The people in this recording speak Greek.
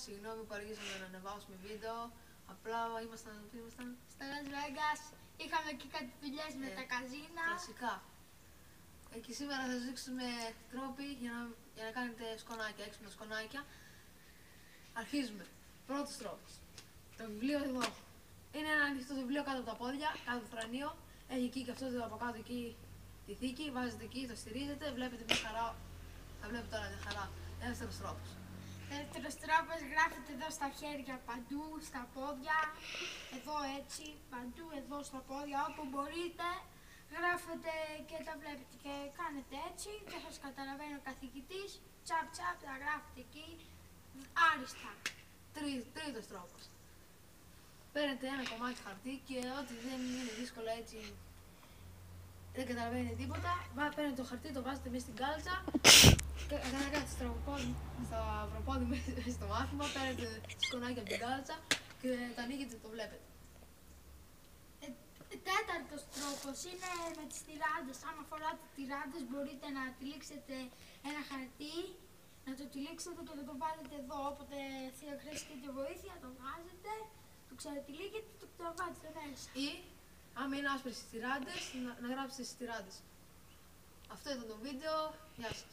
Συγγνώμη που αργήσαμε να ανεβάσουμε βίντεο. Απλά ήμασταν στο Las Vegas. Είχαμε και κάτι δουλειές με τα καζίνα. Κλασικά. Και σήμερα θα σας δείξουμε τρόποι για να κάνετε σκονάκια, έξυπνα σκονάκια. Αρχίζουμε. Πρώτος τρόπος. Το βιβλίο εδώ. Είναι ένα ανοιχτό βιβλίο κάτω από τα πόδια, κάτω από το θρανείο. Έχει εκεί και αυτό από κάτω εκεί τη θήκη. Βάζετε εκεί, το στηρίζετε. Βλέπετε μια χαρά. Θα βλέπετε τώρα μια χαρά. Δεύτερος τρόπος. Δεύτερος τρόπος, γράφετε εδώ στα χέρια παντού, στα πόδια, εδώ έτσι, παντού εδώ στα πόδια, όπου μπορείτε, γράφετε και τα βλέπετε και κάνετε έτσι και σας καταλαβαίνει ο καθηγητής, τσαπ τσαπ, τα γράφετε εκεί, άριστα. Τρίτος τρόπος. Παίρνετε ένα κομμάτι χαρτί και ό,τι δεν είναι δύσκολο έτσι, δεν καταλαβαίνετε τίποτα, παίρνετε το χαρτί, το βάζετε μέσα στην κάλτσα. Κατά κάτι στραβοπόδι μέσα στο μάθημα, παίρνετε σκονάκι από την κάλτσα και τα ανοίγετε, το βλέπετε. Τέταρτος τρόπος είναι με τις τυράντες. Άμα φοράτε τυράντες μπορείτε να τυλίξετε ένα χαρτί, να το τυλίξετε και να το βάλετε εδώ. Όποτε χρειαστείτε βοήθεια, το βάζετε, το ξανατυλίγετε και το βάζετε μέσα. Ή, άμα είναι άσπρες οι τυράντες, να γράψετε στις τυράντες. Αυτό ήταν το βίντεο. Γεια σας.